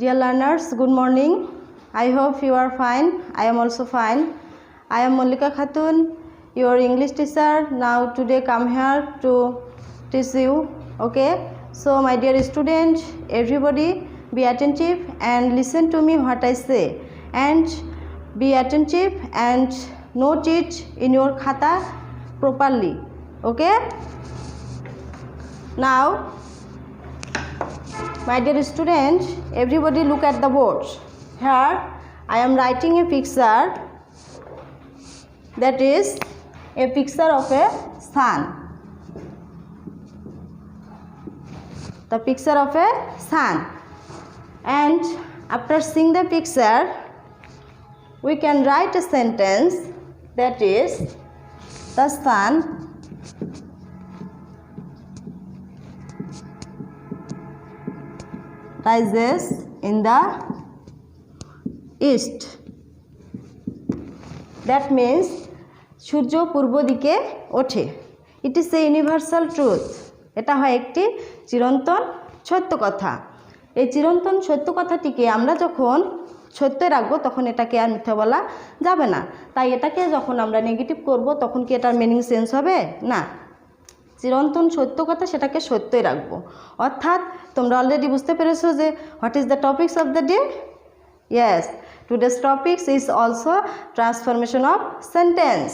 Dear learners, good morning. I hope you are fine. I am also fine. I am Mollika Khatun, your English teacher. Now today come here to teach you. Okay. So my dear student, everybody be attentive and listen to me what I say. And be attentive and note it in your khata properly. Okay. Now, my dear student, everybody look at the board. Here I am writing a picture, that is a picture of a sun. The picture of a sun. And after seeing the picture, we can write a sentence, that is the sun rises in the east. That means সূর্য পূর্ব দিকে ওঠে. It is a universal truth. এটা হয় একটি চিরন্তন সত্য কথা. এই চিরন্তন সত্য কথাটিকে আমরা যখন সত্য রাখবো তখন এটাকে আর মিথ্যা বলা যাবে না. তাই এটাকে যখন আমরা নেগেটিভ করব তখন কি এটার মিনিং চেঞ্জ হবে? না. চিরন্তন সত্য কথা সেটাকে সত্যই রাখবো. অর্থাৎ তোমরা অলরেডি বুঝতে পেরেছো যে what is the topics of the day? Yes, today's topics is also transformation of sentence.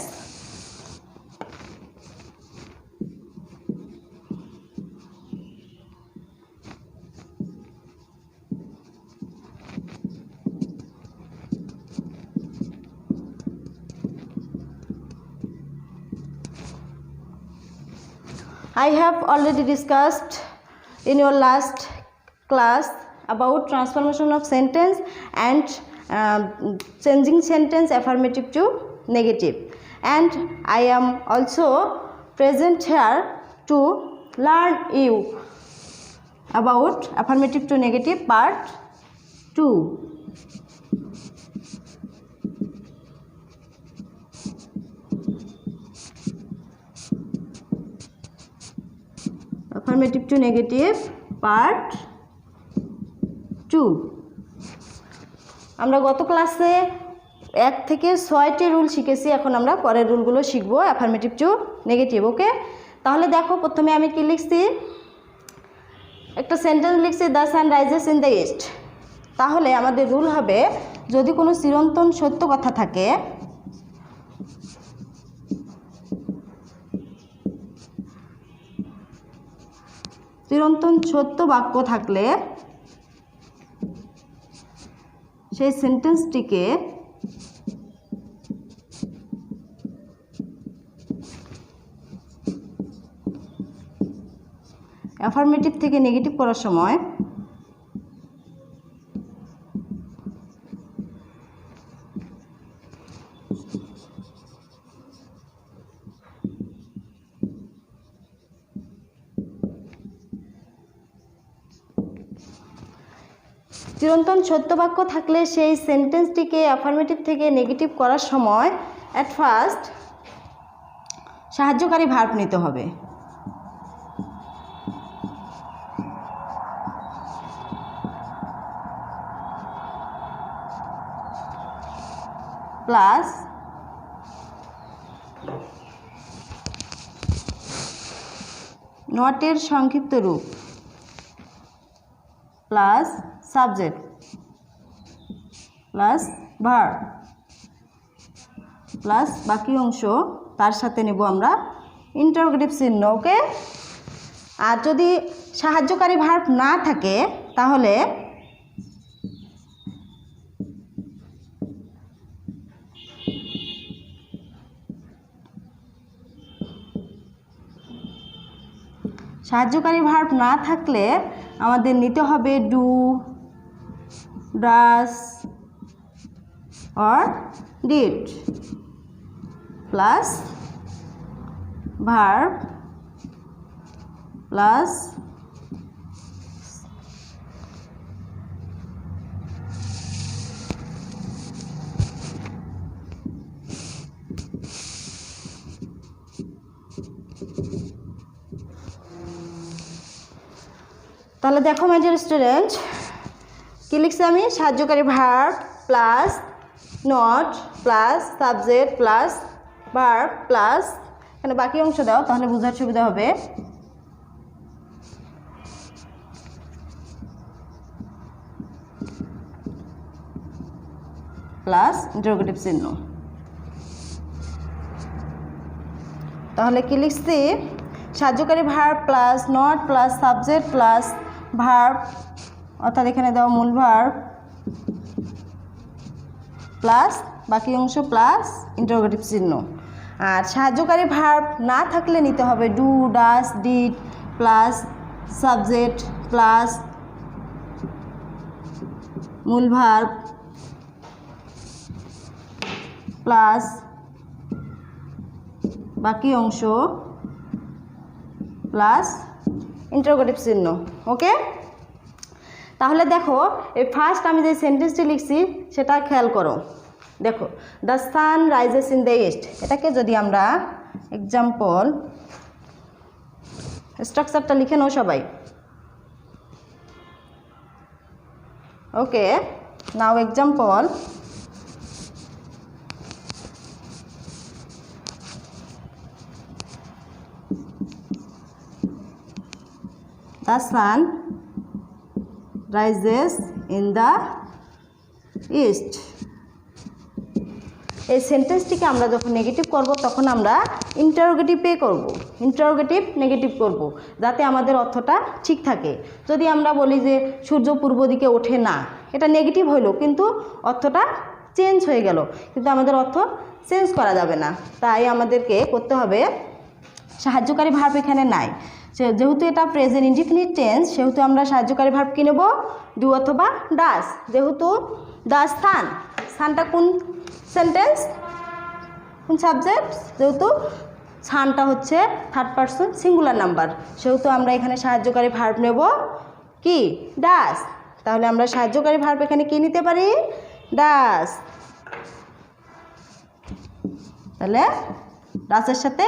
I have already discussed in your last class about transformation of sentence and changing sentence affirmative to negative, and I am also present here to learn you about affirmative to negative part 2. Affirmative to negative part 2. আমরা গত ক্লাসে 1 থেকে 6টি rule শিখেছি. এখন আমরা পরের রুলগুলো শিখবো অ্যাফার্মেটিভ টু নেগেটিভ. ওকে, তাহলে দেখো প্রথমে আমি কি লিখছি, একটা সেন্টেন্স লিখছি the sun rises in the east. তাহলে আমাদের রুল হবে যদি কোনো চিরন্তন সত্য কথা থাকে চিরন্তন সত্য বাক্য থাকলে সেই সেন্টেন্সটিকে অ্যাফার্মেটিভ থেকে নেগেটিভ করার সময় চিরন্তন সত্য বাক্য থাকলে সেই সেন্টেন্সটিকে অ্যাফার্মেটিভ থেকে নেগেটিভ করার সময় অ্যাট ফার্স্ট সাহায্যকারী ভার্ব নিতে হবে. প্লাস নটের সংক্ষিপ্ত রূপ plus subject plus verb plus বাকি অংশ তার সাথে নেব আমরা ইন্টারোগেটিভ চিহ্ন. ওকে, আর যদি সাহায্যকারী ভার্ব না থাকে তাহলে আমাদের নিতে হবে do, does or did plus verb plus তাহলে দেখো মাই ডিয়ার স্টুডেন্ট, কি লিখছি আমি? সাহায্যকারী verb plus not plus subject plus verb plus এখানে বাকি অংশ দাও, তাহলে বোঝার সুবিধা হবে। প্লাস ইন্টারোগেটিভ চিহ্ন। তাহলে কি লিখছি? সাহায্যকারী verb plus not plus subject plus verb, অর্থাৎ এখানে দাও মূল ভার্ব প্লাস বাকি অংশ প্লাস ইন্টারোগেটিভ চিহ্ন। আর সাহায্যকারী ভার্ব না থাকলে নিতে হবে do, does, did plus subject plus মূল ভার্ব প্লাস বাকি অংশ প্লাস ইন্টারোগেটিভ চিহ্ন। ওকে, তাহলে দেখো এই ফার্স্ট আমি যে সেন্টেন্সটি লিখছি সেটা খেয়াল করো। দেখো, the sun rises in the east, এটাকে যদি আমরা এক্সাম্পল, স্ট্রাকচারটা লিখে নাও সবাই। ওকে, নাও example, the sun rises in the east। এই সেন্টেন্সটিকে আমরা যখন নেগেটিভ করব তখন আমরা ইন্টারোগেটিভে করব, ইন্টারোগেটিভ নেগেটিভ করব, যাতে আমাদের অর্থটা ঠিক থাকে। যদি আমরা বলি যে সূর্য পূর্ব দিকে ওঠে না, এটা নেগেটিভ হইল কিন্তু অর্থটা চেঞ্জ হয়ে গেল, কিন্তু আমাদের অর্থ চেঞ্জ করা যাবে না। তাই আমাদেরকে করতে হবে সাহায্যকারী ভার্ব এখানে নাই, যেহেতু এটা প্রেজেন্ট ইনডিফিনিট টেন্স, সেহেতু আমরা সাহায্যকারী ভার্ব কি নেব? ডু অথবা ডাস। যেহেতু দ্য সান, সানটা কোন সেন্টেন্স, কোন সাবজেক্ট? যেহেতু সানটা হচ্ছে থার্ড পারসন সিঙ্গুলার নাম্বার, সেহেতু আমরা এখানে সাহায্যকারী ভার্ব নেব কি? ডাস। তাহলে আমরা সাহায্যকারী ভার্ব এখানে কি নিতে পারি? ডাস। তাহলে ডাসের সাথে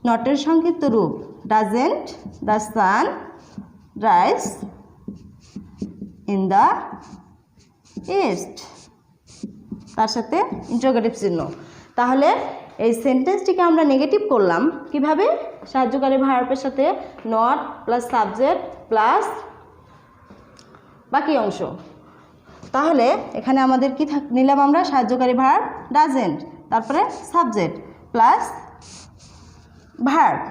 নটের সংক্ষিপ্ত রূপ doesn't the sun rise in the east, তার সাথে ইন্টারোগেটিভ চিহ্ন। তাহলে এই সেন্টেন্সটিকে আমরা নেগেটিভ করলাম কিভাবে? সাহায্যকারী ভার্বের সাথে নট প্লাস সাবজেক্ট প্লাস বাকি অংশ। তাহলে এখানে আমাদের কি নিলাম আমরা? সাহায্যকারী ভার্ব ডাজেন্ট, তারপরে সাবজেক্ট প্লাস ভার্ব।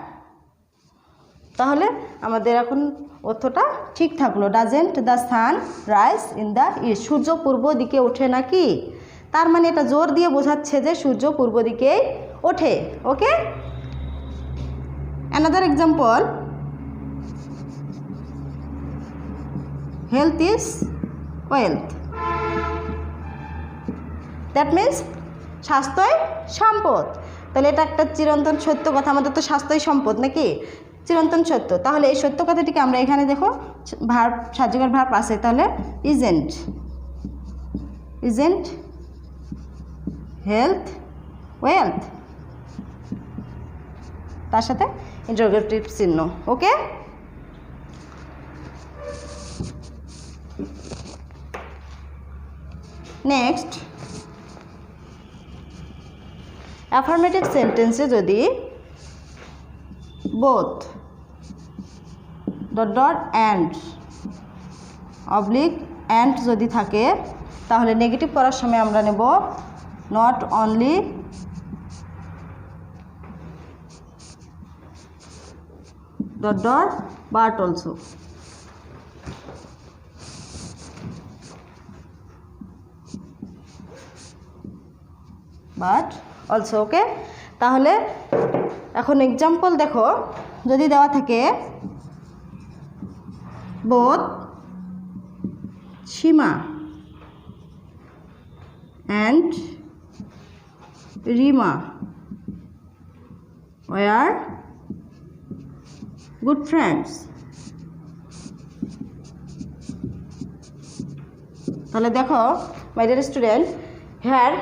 তাহলে আমাদের এখন অর্থটা ঠিক থাকলো। Doesn't the sun rise in the east, সূর্য পূর্ব দিকে ওঠে নাকি, তার মানে এটা জোর দিয়ে বোঝাচ্ছে যে সূর্য পূর্ব দিকে ওঠে। Okay, another example, health is wealth, that means স্বাস্থ্যই সম্পদ। তাহলে এটা একটা চিরন্তন সত্য কথা, আমাদের তো স্বাস্থ্যই সম্পদ নাকি, চিরন্তন সত্য। তাহলে এই সত্য কথাটিকে আমরা এখানে দেখো ভার্ব, সাহায্যকারী ভার্ব আছে, তাহলে ইজেন্ট, ইজেন্ট হেলথ ওয়েলথ, তার সাথে ইন্টারোগেটিভ চিহ্ন। ওকে, নেক্সট, অ্যাফার্মেটিভ সেন্টেন্সে যদি both dot dot and oblique and যদি থাকে, তাহলে নেগেটিভ করার সময় আমরা নেব not only dot dot but also. But also. Okay, তাহলে এখন এক্সাম্পল দেখো, যদি দেওয়া থাকে both Seema and Rima were good friends, তাহলে দেখো my dear student, here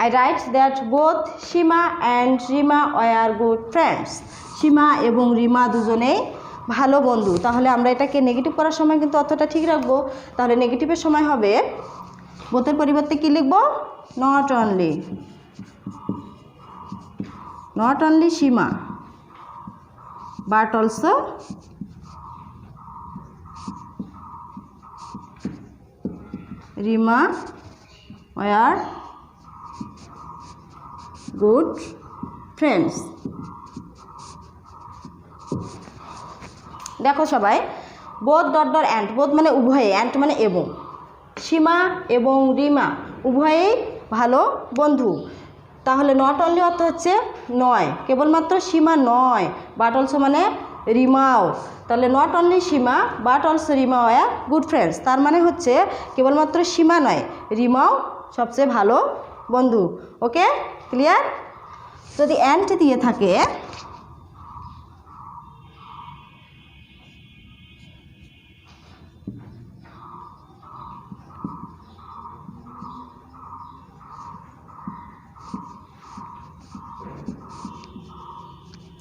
I write that both Shima and Rima were good friends. সীমা এবং রিমা দুজনেই ভালো বন্ধু। তাহলে আমরা এটাকে নেগেটিভ করার সময় কিন্তু অর্থটা ঠিক রাখবো। তাহলে নেগেটিভের সময় হবে বোথের পরিবর্তে কি লিখব? Not only, not only Seema but also Rima were good friends. দেখো সবাই, both dot dot and, both মানে উভয়ে, অ্যান্ড মানে এবং, সীমা এবং রিমা উভয়েই ভালো বন্ধু। তাহলে নট অনলি অর্থ হচ্ছে নয়, কেবলমাত্র সীমা নয়, বাট অলসো মানে রিমাও। তাহলে not only Seema but also Rima are good friends, তার মানে হচ্ছে কেবলমাত্র সীমা নয়, রিমাও সবচেয়ে ভালো বন্ধু। ওকে, ক্লিয়ার? যদি অ্যান্ড দিয়ে থাকে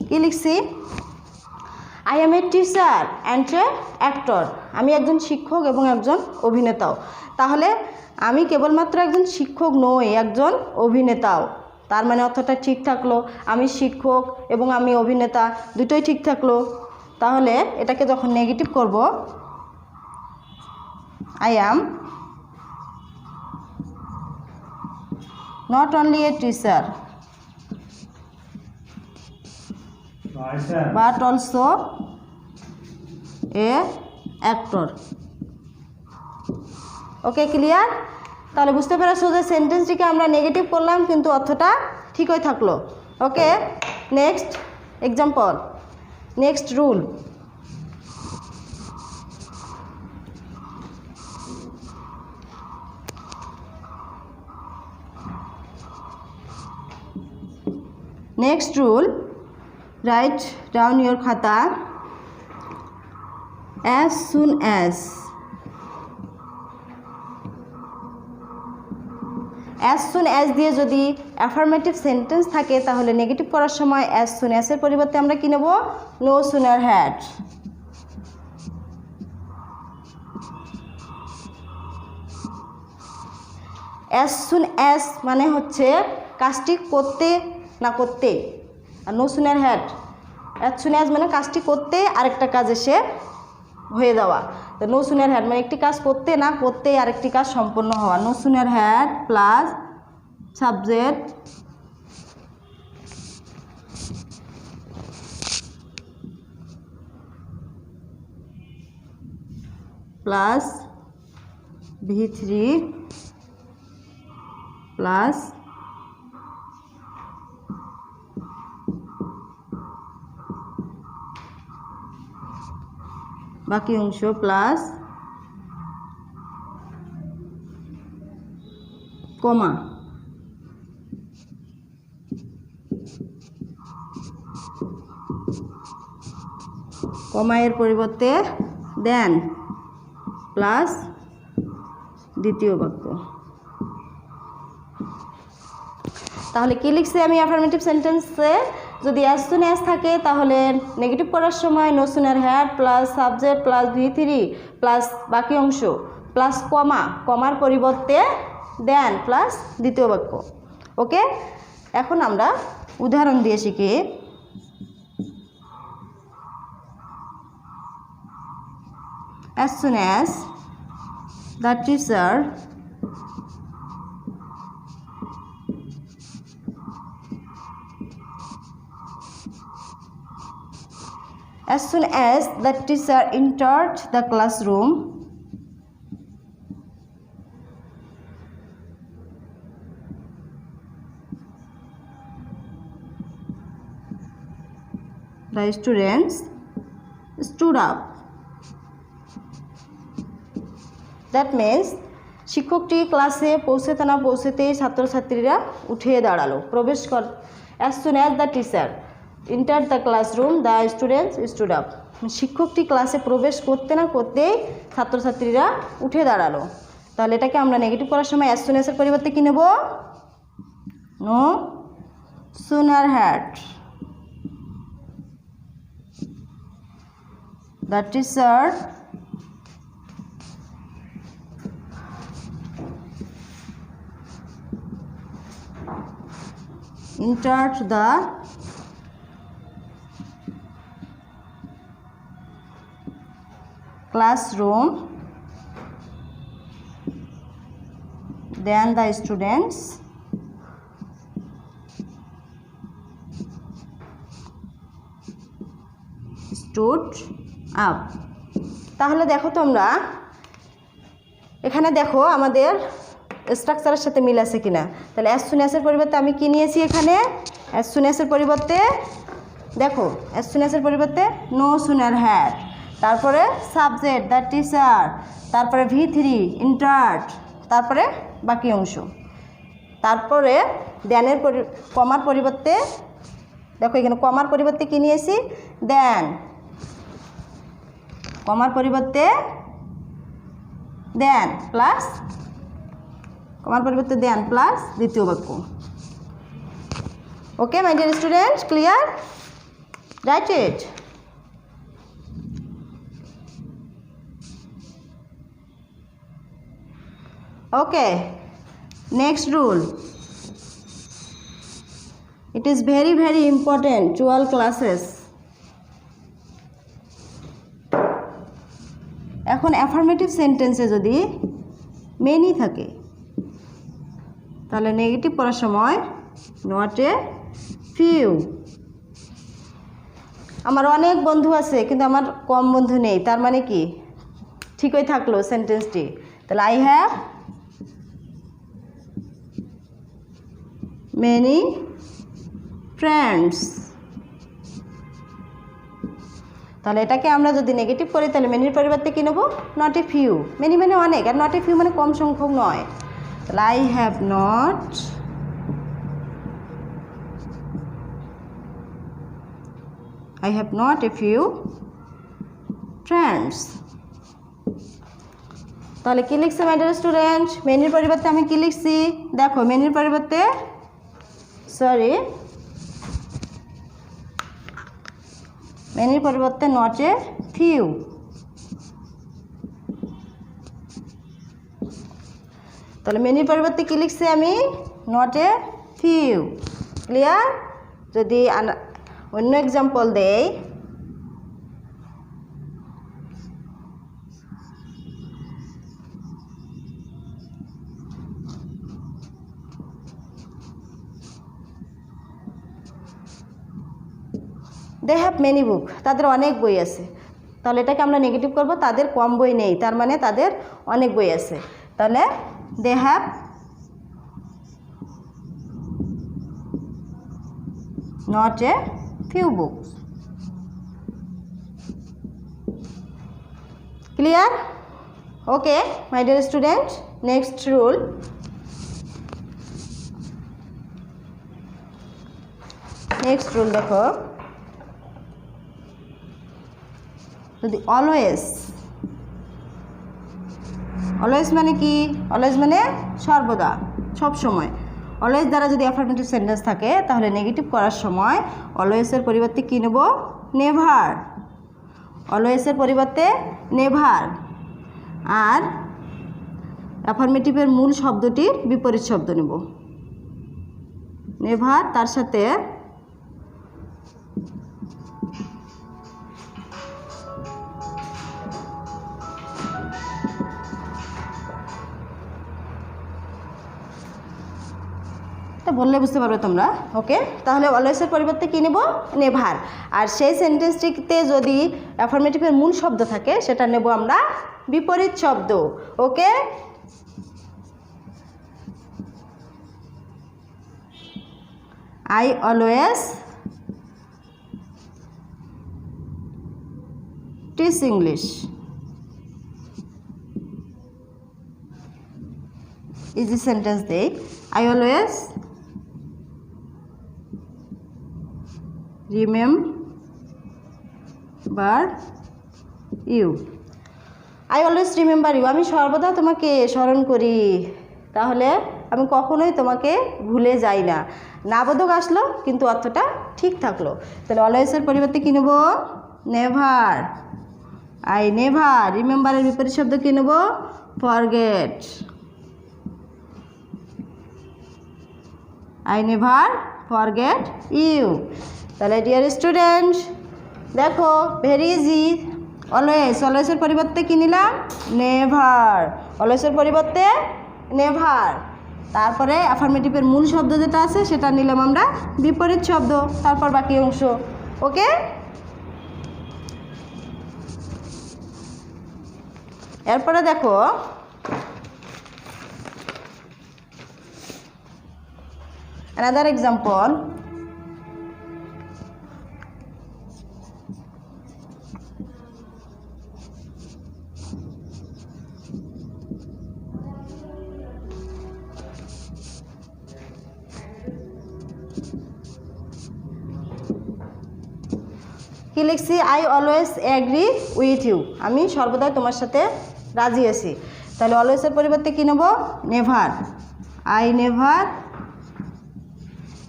কি লিখছি? I M a teacher and a actor, আমি একজন শিক্ষক এবং একজন অভিনেতাও। তাহলে আমি কেবলমাত্র একজন শিক্ষক নই, একজন অভিনেতাও। তার মানে অর্থটা ঠিক থাকলো, আমি শিক্ষক এবং আমি অভিনেতা দুটোই ঠিক থাকলো। তাহলে এটাকে যখন নেগেটিভ করব, I am not only a teacher but also a actor. Okay, clear? তাহলে বুঝতে পেরেছো যে সেন্টেন্সটিকে আমরা নেগেটিভ করলাম কিন্তু অর্থটা ঠিকই থাকলো। Okay, next example, next rule. Next rule, write down your khata as soon as দিয়ে যদি অ্যাফার্মেটিভ সেন্টেন্স থাকে তাহলে নেগেটিভ করার সময় as soon as এর পরিবর্তে আমরা কি নেব? no sooner had। as soon as মানে হচ্ছে কাজটি করতে না করতে, আর no sooner had, as soon as মানে কাজটি করতে আরেকটা কাজ এসে হয়ে যাওয়া। তো নো সুনার হ্যাড মানে একটি কাজ করতে না করতে আরেকটি কাজ সম্পন্ন হওয়া। No sooner had plus subject plus V3 plus বাকি অংশ প্লাস কমা। কমা এর পরিবর্তে দেন প্লাস দ্বিতীয় বাক্য। তাহলে কি লিখছি আমি অ্যাফার্মেটিভ সেন্টেন্সে? যদি as soon as থাকে তাহলে নেগেটিভ করার সময় no sooner had plus subject plus V3 plus বাকি অংশ প্লাস কমা, কমার পরিবর্তে দেন প্লাস দ্বিতীয় বাক্য। ওকে, এখন আমরা উদাহরণ দিয়ে শিখি। as soon as the teacher as soon as the teacher entered the classroom, the students stood up. That means শিক্ষকটি ক্লাসে পৌঁছতে না পৌঁছতেই ছাত্রছাত্রীরা উঠে দাঁড়ালো, প্রবেশ কর। as soon as the teacher entered the classroom, the students stood up. শিক্ষকটি ক্লাসে প্রবেশ করতে না করতেই ছাত্রছাত্রীরা উঠে দাঁড়ালো। তাহলে এটাকে আমরা নেগেটিভ করার সময় as soon as এর পরিবর্তে কি নেব? no sooner had। the teacher entered the classroom, then the students stood up. তাহলে দেখো তোমরা এখানে দেখো আমাদের স্ট্রাকচারের সাথে মিল আছে কিনা। তাহলে অ্যাজ সুন অ্যাজের পরিবর্তে আমি কি নিয়েছি এখানে? অ্যাজ সুন অ্যাজের পরিবর্তে দেখো অ্যাজ সুন অ্যাজের পরিবর্তে নো সুনার হ্যাড, তারপরে সাবজেক্ট দ্য টিচার, তারপরে V3 ইন্টার্ড, তারপরে বাকি অংশ। তারপরে দেনের কমার পরিবর্তে দেখো এখানে কমার পরিবর্তে কি নিয়েছি? দেন। কমার পরিবর্তে দেন প্লাস, কমার পরিবর্তে দেন প্লাস দ্বিতীয় বাক্য। Okay my dear student, clear? Right it. Okay, next rule. It is very very important to all classes. এখন অ্যাফার্মেটিভ সেন্টেন্সে যদি মেনি থাকে তাহলে নেগেটিভ করার সময় নট এ ফিউ। আমার অনেক বন্ধু আছে কিন্তু আমার কম বন্ধু নেই, তার মানে কি ঠিকই থাকলো সেন্টেন্সটি। তাহলে আই হ্যাভ many friends। তাহলে এটাকে আমরা যদি নেগেটিভ করি তাহলে মেনির পরিবর্তে কী নেব? Not a few. মেনি মানে অনেক, আর নট এ ফিউ মানে কম সংখ্যক নয়। তাহলে I have not a few friends. তাহলে কী লিখছে মাই ডিয়ার স্টুডেন্ট? মেনির পরিবর্তে আমি কী লিখছি? দেখো মেনির পরিবর্তে মেনির পরিবর্তে নট এ ফিউ। তাহলে মেনির পরিবর্তে কি লিখছি আমি? Not a few. ক্লিয়ার? যদি অন্য এক্সাম্পল দেই, দে হ্যাভ মেনি বুক, তাদের অনেক বই আছে। তাহলে এটাকে আমরা নেগেটিভ করব, তাদের কম বই নেই, তার মানে তাদের অনেক বই আছে। তাহলে they have not a few books. Clear? Okay my dear student, next rule. Next rule দেখো, যদি অলওয়েজ, অলওয়েজ মানে কি? অলওয়েজ মানে সর্বদা, সব সময়। অলওয়েজ দ্বারা যদি অ্যাফার্মেটিভ সেন্টেন্স থাকে তাহলে নেগেটিভ করার সময় অলওয়েজের পরিবর্তে কী নেব? নেভার। অলওয়েজের পরিবর্তে নেভার। আর অ্যাফার্মেটিভের মূল শব্দটির বিপরীত শব্দ নেব। নেভার তার সাথে বললে বুঝতে পারবে তোমরা। ওকে, তাহলে অলওয়েজের পরিবর্তে কী নেব? নেভার। আর সেই সেন্টেন্সটিতে যদি অ্যাফার্মেটিভের মূল শব্দ থাকে সেটা নেব আমরা বিপরীত শব্দ। Okay, I always teach English. Easy sentence দেই, I always remember you. I always remember you, আমি সর্বদা তোমাকে স্মরণ করি। তাহলে আমি কখনোই তোমাকে ভুলে যাই না। নাবোধক আসলো কিন্তু অর্থটা ঠিক থাকলো। তাহলে অলওয়েজের পরিবর্তে কী নেব? নেভার। I never. Remember এর বিপরীত শব্দ কি নেব? Forget. I never forget you. তাহলে ডিয়ার স্টুডেন্ট দেখো ভেরি ইজি। অলওয়েজ, অলওয়েজের পরিবর্তে কি নিলাম? নেভার। অলওয়েজের পরিবর্তে নেভার। তারপরে অ্যাফার্মেটিভের মূল শব্দ যেটা আছে সেটা নিলাম আমরা বিপরীত শব্দ, তারপর বাকি অংশ। ওকে, এরপরে দেখো another example. কি লিখছি? I always agree with you. আমি সর্বদাই তোমার সাথে রাজি আছি। তাহলে অলওয়েজের পরিবর্তে কী নেব? নেভার। I never.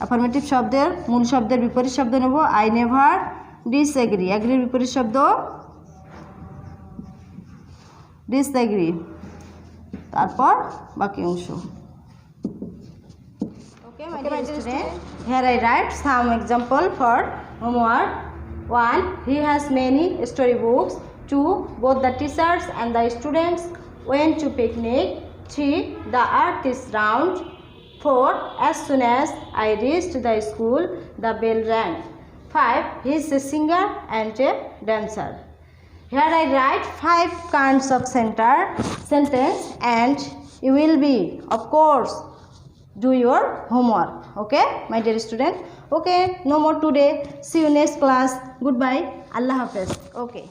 অ্যাফার্মেটিভ শব্দের মূল শব্দের বিপরীত শব্দ নেব আই নেভার ডিসএগ্রি। এগ্রির বিপরীত শব্দ ডিসএগ্রি। তারপর বাকি অংশ। Okay my dear student, here I write some example for homework. 1. He has many storybooks. 2. Both the teachers and the students went to picnic. 3. The earth is round. 4. As soon as I reached the school, the bell rang. 5. He is a singer and a dancer. Here I write 5 kinds of sentence and you will be, of course, do your homework. Okay my dear student. Okay, no more today. See you next class. Goodbye. Allah Hafiz. Okay.